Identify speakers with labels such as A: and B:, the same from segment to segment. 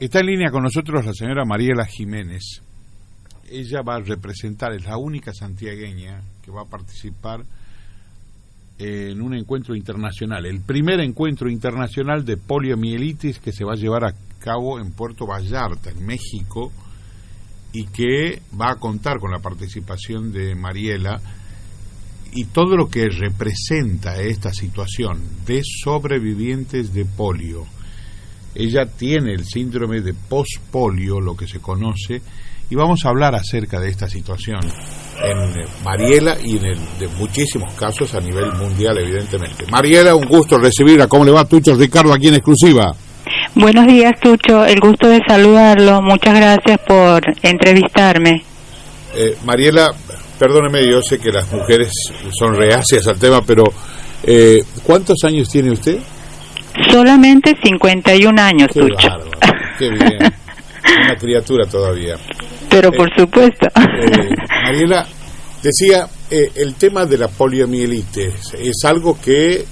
A: Está en línea con nosotros la señora Mariela Jiménez. Ella va a representar, es la única santiagueña que va a participar en un encuentro internacional, el primer encuentro internacional de poliomielitis que se va a llevar a cabo en Puerto Vallarta, en México, y que va a contar con la participación de Mariela y todo lo que representa esta situación de sobrevivientes de polio. Ella tiene el síndrome de pospolio, lo que se conoce, y vamos a hablar acerca de esta situación en Mariela y de muchísimos casos a nivel mundial, evidentemente. Mariela, un gusto recibirla. ¿Cómo le va? Tucho Ricardo, aquí en exclusiva.
B: Buenos días, Tucho. El gusto de saludarlo. Muchas gracias por entrevistarme.
A: Mariela, perdóneme, yo sé que las mujeres son reacias al tema, pero ¿cuántos años tiene usted?
B: Solamente 51 años,
A: qué
B: Tucho.
A: Bárbaro, qué bien. Una criatura todavía.
B: Pero por supuesto.
A: Mariela, decía, el tema de la poliomielitis es algo que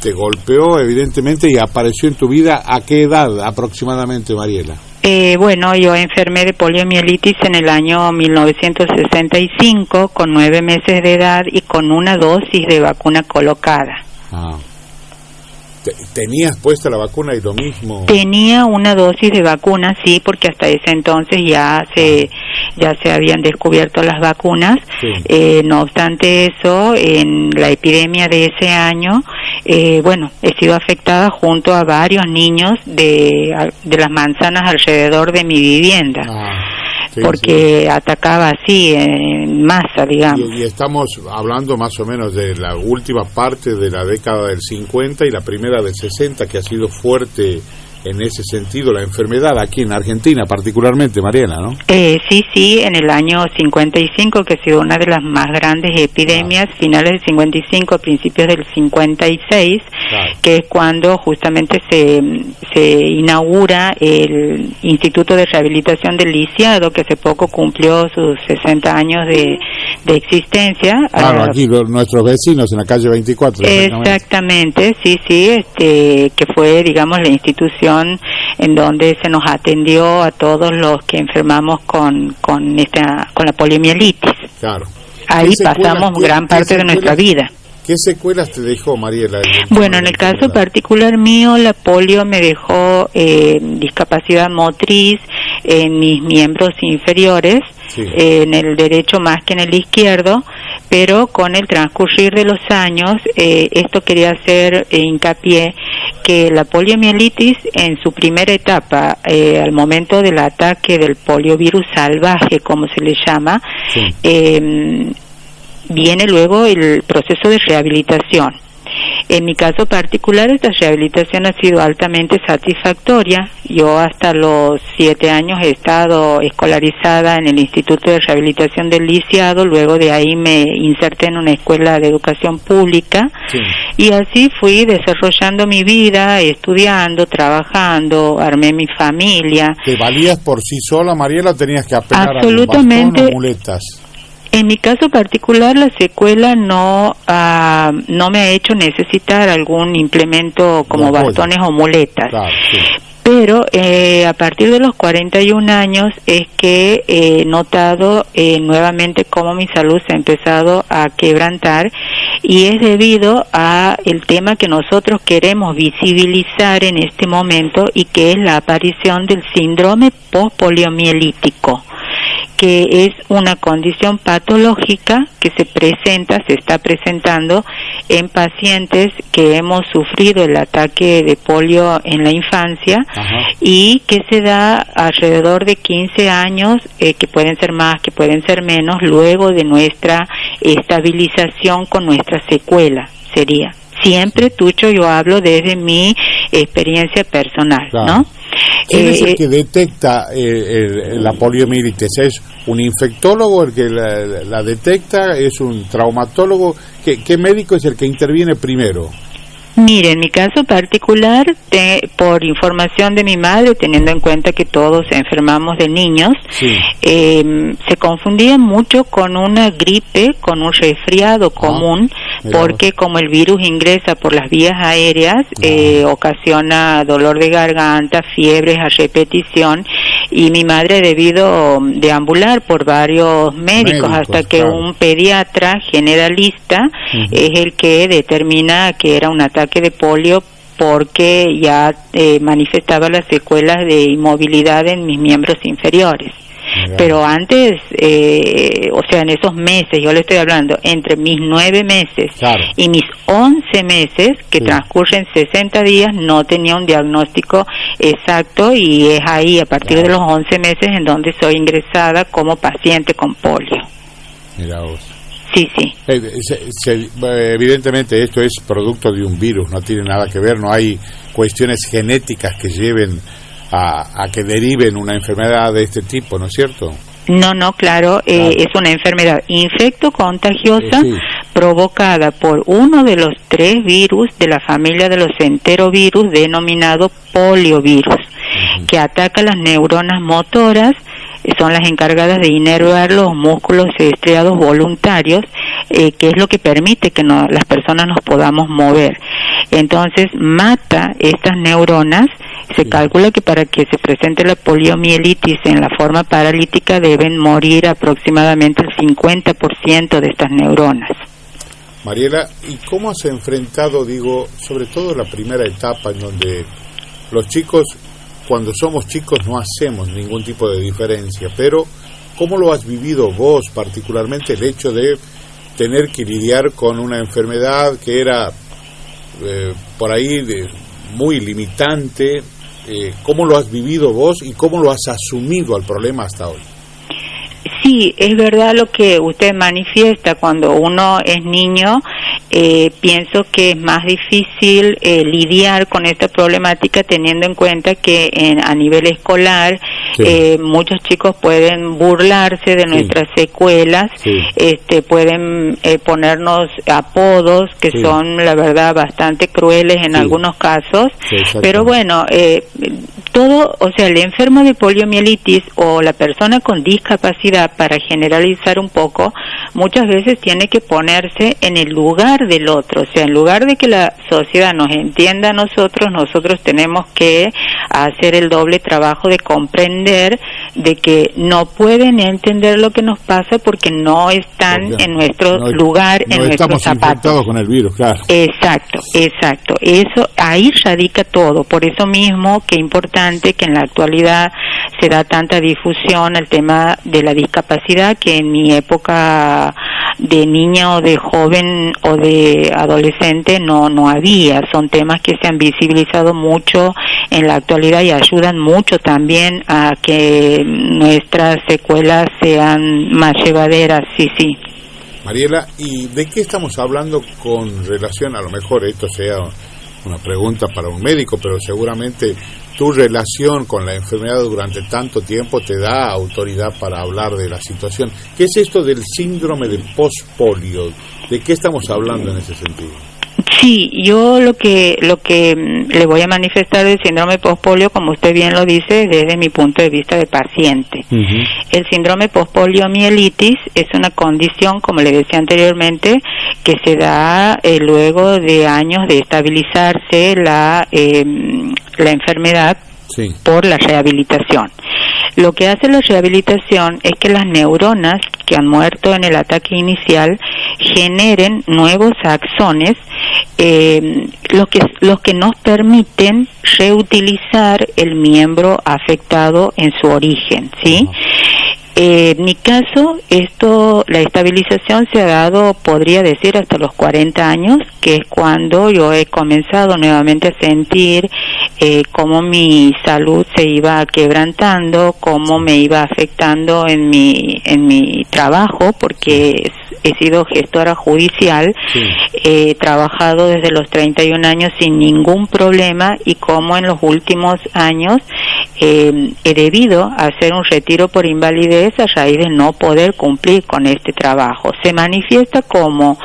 A: te golpeó evidentemente y apareció en tu vida. ¿A qué edad aproximadamente, Mariela?
B: Bueno, yo enfermé de poliomielitis en el año 1965 con 9 meses de edad y con una dosis de vacuna colocada.
A: Ah. ¿Tenías puesta la vacuna y lo mismo?
B: Tenía una dosis de vacuna, sí, porque hasta ese entonces ya se habían descubierto las vacunas. Sí. No obstante eso, en la epidemia de ese año, bueno, he sido afectada junto a varios niños de las manzanas alrededor de mi vivienda. Sí, porque sí, atacaba así en masa, digamos.
A: Y estamos hablando más o menos de la última parte de la década del 50 y la primera del 60, que ha sido fuerte en ese sentido la enfermedad aquí en Argentina particularmente, Mariela, ¿no?
B: Sí, en el año 55, que ha sido una de las más grandes epidemias, finales del 55, principios del 56, que es cuando justamente se inaugura el Instituto de Rehabilitación del Lisiado, que hace poco cumplió sus 60 años de existencia.
A: Claro, aquí nuestros vecinos en la calle 24.
B: Exactamente, sí, que fue, digamos, la institución en donde se nos atendió a todos los que enfermamos con la poliomielitis.
A: Claro.
B: Ahí pasamos gran parte de nuestra vida.
A: ¿Qué secuelas te dejó, Mariela?
B: Bueno, en el caso particular mío, la polio me dejó discapacidad motriz en mis miembros inferiores, sí, en el derecho más que en el izquierdo, pero con el transcurrir de los años, esto quería hacer hincapié que la poliomielitis en su primera etapa, al momento del ataque del poliovirus salvaje, como se le llama, sí, viene luego el proceso de rehabilitación. En mi caso particular, esta rehabilitación ha sido altamente satisfactoria. Yo hasta los 7 años he estado escolarizada en el Instituto de Rehabilitación del Lisiado, luego de ahí me inserté en una escuela de educación pública, sí, y así fui desarrollando mi vida, estudiando, trabajando, armé mi familia.
A: ¿Te valías por sí sola, Mariela, o tenías que apelar a
B: absolutamente,
A: bastón o muletas?
B: En mi caso particular, la secuela no me ha hecho necesitar algún implemento como bastones o muletas. Claro, sí. Pero a partir de los 41 años es que he notado nuevamente cómo mi salud se ha empezado a quebrantar, y es debido a el tema que nosotros queremos visibilizar en este momento, y que es la aparición del síndrome postpoliomielítico, que es una condición patológica que se está presentando en pacientes que hemos sufrido el ataque de polio en la infancia. Ajá. Y que se da alrededor de 15 años, que pueden ser más, que pueden ser menos, luego de nuestra estabilización con nuestra secuela, sería. Siempre, Tucho, yo hablo desde mi experiencia personal, claro, ¿no?
A: ¿Quién es el que detecta la poliomielitis? ¿Es un infectólogo el que la detecta? ¿Es un traumatólogo? ¿Qué médico es el que interviene primero?
B: Mire, en mi caso particular, por información de mi madre, teniendo en cuenta que todos enfermamos de niños, sí, se confundía mucho con una gripe, con un resfriado común, porque como el virus ingresa por las vías aéreas, ocasiona dolor de garganta, fiebres a repetición, y mi madre ha debido deambular por varios médicos hasta que un pediatra generalista es el que determina que era un ataque de polio, porque ya manifestaba las secuelas de inmovilidad en mis miembros inferiores. Pero antes, o sea, en esos meses, yo le estoy hablando, entre mis 9 meses y mis 11 meses, que transcurren 60 días, no tenía un diagnóstico exacto, y es ahí, a partir de los 11 meses, en donde soy ingresada como paciente con polio.
A: Mirá vos.
B: Sí, sí.
A: Evidentemente esto es producto de un virus, no tiene nada que ver, no hay cuestiones genéticas que lleven a que deriven una enfermedad de este tipo, ¿no es cierto?
B: No, claro, es una enfermedad infectocontagiosa provocada por uno de los 3 virus de la familia de los enterovirus, denominado poliovirus, que ataca las neuronas motoras. Son las encargadas de inervar los músculos estriados voluntarios, que es lo que permite que las personas nos podamos mover. Entonces mata estas neuronas. Se calcula que para que se presente la poliomielitis en la forma paralítica deben morir aproximadamente el 50% de estas neuronas.
A: Mariela, ¿y cómo has enfrentado, sobre todo la primera etapa en donde los chicos, cuando somos chicos no hacemos ningún tipo de diferencia, pero cómo lo has vivido vos particularmente, el hecho de tener que lidiar con una enfermedad que era por ahí muy limitante? ¿Cómo lo has vivido vos y cómo lo has asumido al problema hasta hoy?
B: Sí, es verdad lo que usted manifiesta. Cuando uno es niño, pienso que es más difícil lidiar con esta problemática, teniendo en cuenta que a nivel escolar muchos chicos pueden burlarse de nuestras secuelas, pueden ponernos apodos que son, la verdad, bastante crueles en algunos casos, pero bueno, todo, o sea, el enfermo de poliomielitis o la persona con discapacidad, para generalizar un poco, muchas veces tiene que ponerse en el lugar del otro. O sea, en lugar de que la sociedad nos entienda a nosotros tenemos que hacer el doble trabajo de comprender de que no pueden entender lo que nos pasa porque no están en nuestro lugar, en nuestros zapatos. No estamos infectados
A: con el virus, claro.
B: Exacto. Eso, ahí radica todo. Por eso mismo que es importante que en la actualidad se da tanta difusión al tema de la discapacidad, que en mi época de niña o de joven o de adolescente no había. Son temas que se han visibilizado mucho en la actualidad y ayudan mucho también a que nuestras secuelas sean más llevaderas. Sí.
A: Mariela, ¿y de qué estamos hablando con relación, a lo mejor esto sea una pregunta para un médico, pero seguramente tu relación con la enfermedad durante tanto tiempo te da autoridad para hablar de la situación? ¿Qué es esto del síndrome de pospolio? ¿De qué estamos hablando en ese sentido?
B: Sí, yo lo que le voy a manifestar del síndrome pospolio, como usted bien lo dice, desde mi punto de vista de paciente. El síndrome pospoliomielitis es una condición, como le decía anteriormente, que se da luego de años de estabilizarse la enfermedad por la rehabilitación. Lo que hace la rehabilitación es que las neuronas que han muerto en el ataque inicial generen nuevos axones, los que nos permiten reutilizar el miembro afectado en su origen, ¿sí? En mi caso, la estabilización se ha dado, podría decir, hasta los 40 años, que es cuando yo he comenzado nuevamente a sentir cómo mi salud se iba quebrantando, cómo me iba afectando en mi trabajo, porque he sido gestora judicial, he trabajado desde los 31 años sin ningún problema, y cómo en los últimos años he debido hacer un retiro por invalidez a raíz de no poder cumplir con este trabajo. Se manifiesta como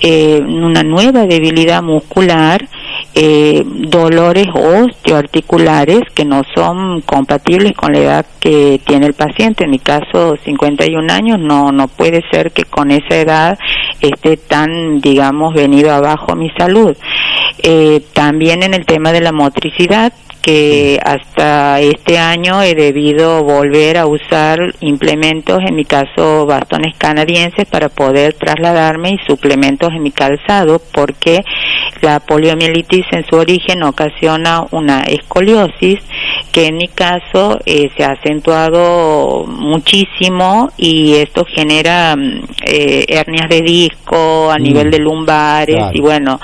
B: una nueva debilidad muscular, dolores osteoarticulares que no son compatibles con la edad que tiene el paciente. En mi caso, 51 años, no puede ser que con esa edad esté tan, digamos, venido abajo mi salud. También en el tema de la motricidad, que hasta este año he debido volver a usar implementos, en mi caso bastones canadienses, para poder trasladarme, y suplementos en mi calzado, porque la poliomielitis en su origen ocasiona una escoliosis que en mi caso se ha acentuado muchísimo, y esto genera hernias de disco a nivel de lumbares, claro. Y bueno,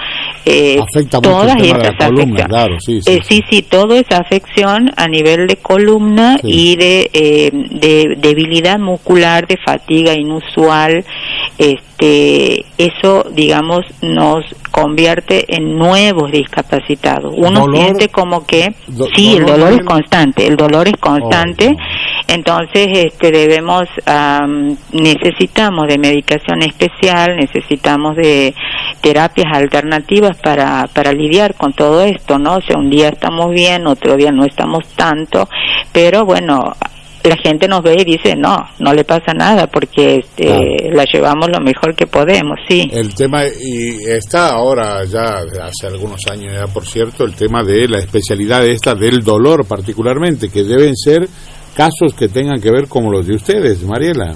A: afecta
B: todas
A: mucho el tema
B: estas
A: de la columna, claro,
B: sí, toda esa afección a nivel de columna, sí. Y de debilidad muscular, de fatiga inusual, eso, digamos, nos convierte en nuevos discapacitados. Uno siente como que el dolor es constante, entonces necesitamos de medicación especial, necesitamos de terapias alternativas para lidiar con todo esto, ¿no? O sea, un día estamos bien, otro día no estamos tanto, pero bueno, la gente nos ve y dice, no le pasa nada, porque la llevamos lo mejor que podemos, sí.
A: El tema, y está ahora ya, hace algunos años ya, por cierto, el tema de la especialidad esta del dolor particularmente, que deben ser casos que tengan que ver como los de ustedes, Mariela.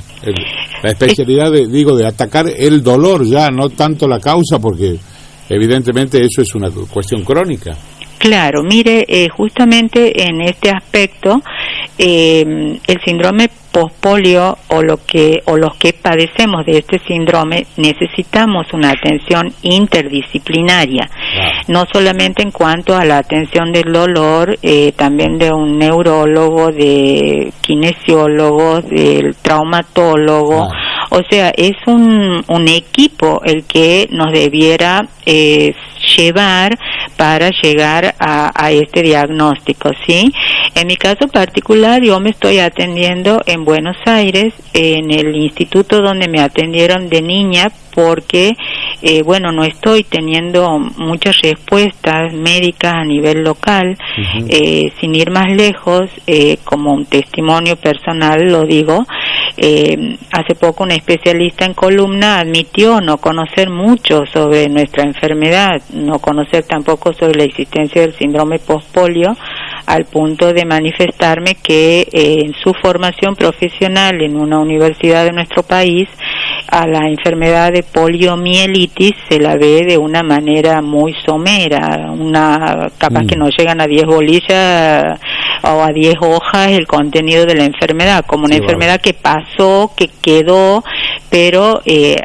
A: La especialidad de atacar el dolor ya, no tanto la causa, porque evidentemente eso es una cuestión crónica.
B: Claro, mire, justamente en este aspecto, el síndrome pospolio o los que padecemos de este síndrome necesitamos una atención interdisciplinaria, no solamente en cuanto a la atención del dolor, también de un neurólogo, de kinesiólogo, del traumatólogo. O sea, es un equipo el que nos debiera llevar para llegar a este diagnóstico, ¿sí? En mi caso particular, yo me estoy atendiendo en Buenos Aires, en el instituto donde me atendieron de niña, porque, no estoy teniendo muchas respuestas médicas a nivel local. Sin ir más lejos, como un testimonio personal lo digo, hace poco un especialista en columna admitió no conocer mucho sobre nuestra enfermedad, no conocer tampoco sobre la existencia del síndrome pospolio, al punto de manifestarme que en su formación profesional en una universidad de nuestro país, a la enfermedad de poliomielitis se la ve de una manera muy somera, capaz que no llegan a 10 bolillas o a 10 hojas el contenido de la enfermedad, como una enfermedad que pasó, que quedó, pero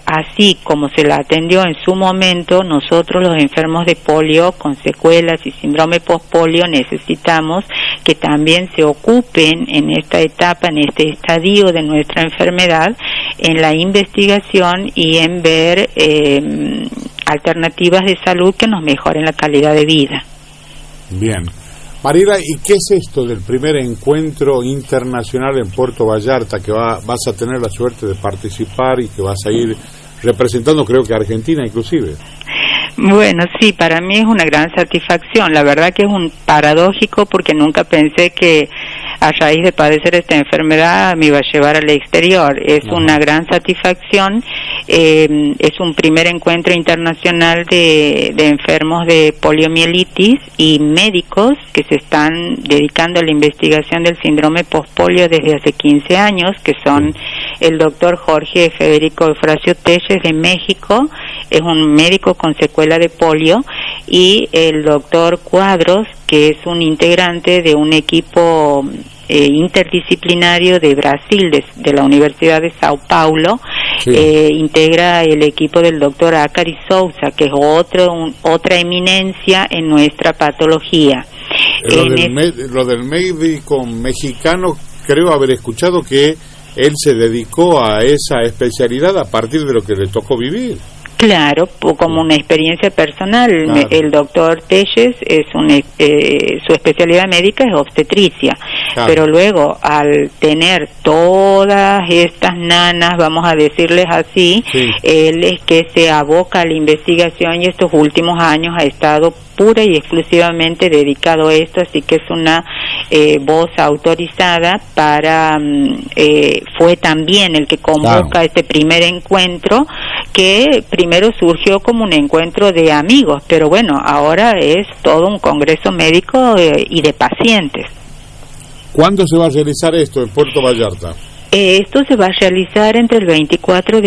B: así como se la atendió en su momento, nosotros los enfermos de polio con secuelas y síndrome postpolio necesitamos que también se ocupen en esta etapa, en este estadio de nuestra enfermedad, en la investigación y en ver alternativas de salud que nos mejoren la calidad de vida.
A: Bien. Mariela, ¿y qué es esto del primer encuentro internacional en Puerto Vallarta, que vas a tener la suerte de participar y que vas a ir representando, creo que a Argentina inclusive?
B: Bueno, sí, para mí es una gran satisfacción. La verdad que es un paradójico, porque nunca pensé que a raíz de padecer esta enfermedad me iba a llevar al exterior. Es una gran satisfacción. Es un primer encuentro internacional de enfermos de poliomielitis y médicos que se están dedicando a la investigación del síndrome pospolio desde hace 15 años, que son el doctor Jorge Federico Eufrasio Telles de México, es un médico con secuela de polio, y el doctor Cuadros, que es un integrante de un equipo interdisciplinario de Brasil, de la Universidad de Sao Paulo. Integra el equipo del doctor Acari Souza, que es otra eminencia en nuestra patología.
A: Lo del médico mexicano, creo haber escuchado que él se dedicó a esa especialidad a partir de lo que le tocó vivir.
B: Claro, como una experiencia personal. Claro. El doctor Telles su especialidad médica es obstetricia, claro. Pero luego, al tener todas estas nanas, vamos a decirles así, él es que se aboca a la investigación, y estos últimos años ha estado pura y exclusivamente dedicado a esto, así que es una voz autorizada para fue también el que convoca este primer encuentro, que primero surgió como un encuentro de amigos, pero bueno, ahora es todo un congreso médico y de pacientes.
A: ¿Cuándo se va a realizar esto en Puerto Vallarta?
B: Esto se va a realizar entre el 21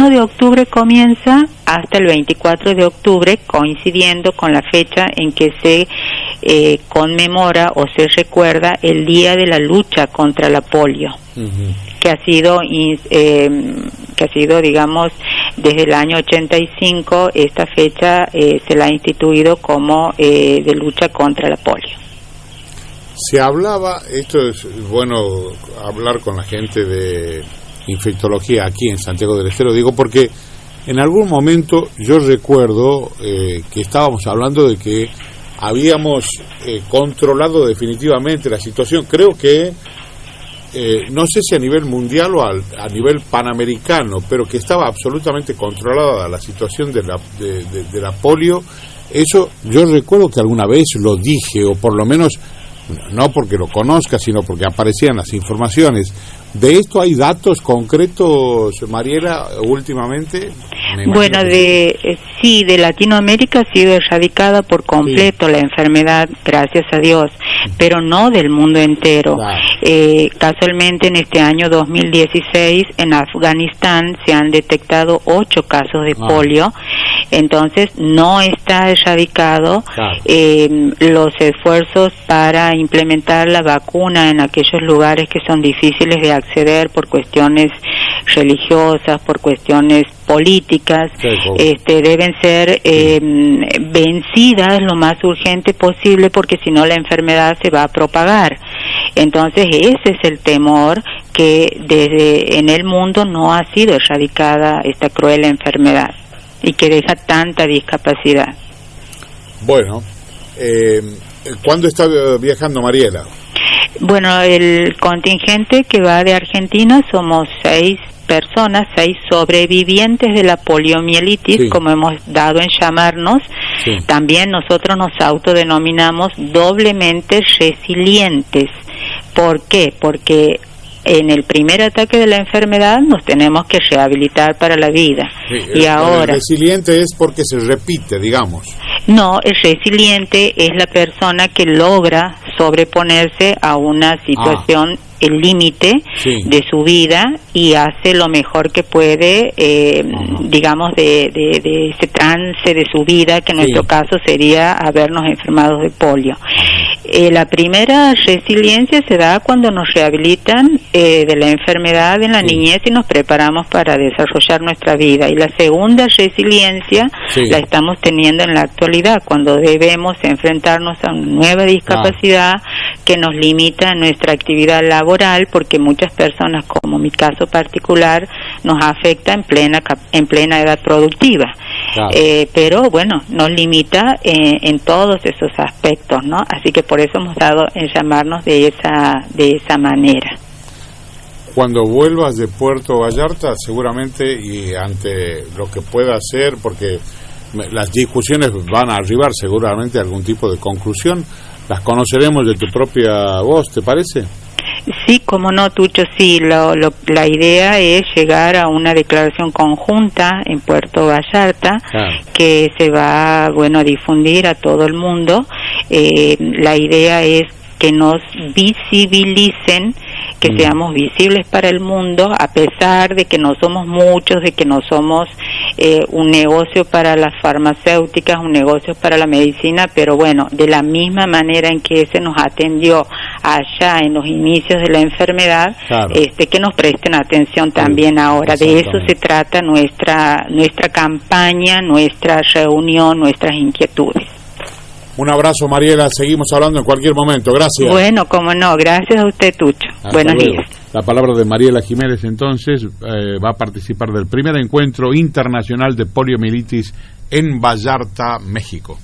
B: de octubre comienza hasta el 24 de octubre, coincidiendo con la fecha en que se conmemora o se recuerda el Día de la Lucha contra la Polio, que ha sido, digamos, desde el año 85, esta fecha se la ha instituido como de lucha contra la polio.
A: Se hablaba, esto es bueno hablar con la gente de infectología aquí en Santiago del Estero, digo porque en algún momento yo recuerdo que estábamos hablando de que habíamos controlado definitivamente la situación, creo que no sé si a nivel mundial o a nivel panamericano, pero que estaba absolutamente controlada la situación de la polio. Eso yo recuerdo que alguna vez lo dije, o por lo menos no porque lo conozca, sino porque aparecían las informaciones. ¿De esto hay datos concretos, Mariela, últimamente?
B: Bueno, sí, de Latinoamérica ha sido erradicada por completo la enfermedad, gracias a Dios, pero no del mundo entero. Casualmente en este año 2016 en Afganistán se han detectado 8 casos de polio, entonces no está erradicado. Los esfuerzos para implementar la vacuna en aquellos lugares que son difíciles de acceder por cuestiones religiosas, por cuestiones políticas, deben ser vencidas lo más urgente posible, porque si no la enfermedad se va a propagar. Entonces ese es el temor, que desde en el mundo no ha sido erradicada esta cruel enfermedad y que deja tanta discapacidad.
A: Bueno, ¿cuándo está viajando Mariela?
B: Bueno, el contingente que va de Argentina somos 6 personas, 6 sobrevivientes de la poliomielitis, como hemos dado en llamarnos. También nosotros nos autodenominamos doblemente resilientes. ¿Por qué? Porque en el primer ataque de la enfermedad nos tenemos que rehabilitar para la vida. Y ahora...
A: El resiliente es porque se repite, digamos.
B: No, el resiliente es la persona que logra sobreponerse a una situación, el límite de su vida, y hace lo mejor que puede, digamos, de ese trance de su vida, que en nuestro caso sería habernos enfermado de polio. La primera resiliencia se da cuando nos rehabilitan de la enfermedad en la niñez y nos preparamos para desarrollar nuestra vida. Y la segunda resiliencia la estamos teniendo en la actualidad, cuando debemos enfrentarnos a una nueva discapacidad que nos limita nuestra actividad laboral, porque muchas personas, como mi caso particular, nos afecta en plena edad productiva. Pero bueno, nos limita en todos esos aspectos, ¿no? Así que por eso hemos dado en llamarnos de esa manera.
A: Cuando vuelvas de Puerto Vallarta, seguramente, y ante lo que pueda hacer, porque las discusiones van a arribar seguramente a algún tipo de conclusión, las conoceremos de tu propia voz, ¿te parece?
B: Sí, como no, Tucho, sí, la idea es llegar a una declaración conjunta en Puerto Vallarta, que se va, a difundir a todo el mundo. La idea es que nos visibilicen, que seamos visibles para el mundo, a pesar de que no somos muchos, de que no somos un negocio para las farmacéuticas, un negocio para la medicina, pero bueno, de la misma manera en que se nos atendió allá en los inicios de la enfermedad, que nos presten atención también ahora. De eso se trata nuestra campaña, nuestra reunión, nuestras inquietudes.
A: Un abrazo, Mariela, seguimos hablando en cualquier momento, gracias.
B: Bueno, como no, gracias a usted, Tucho. Buenos días.
A: La palabra de Mariela Jiménez, entonces, va a participar del primer encuentro internacional de poliomielitis en Vallarta, México.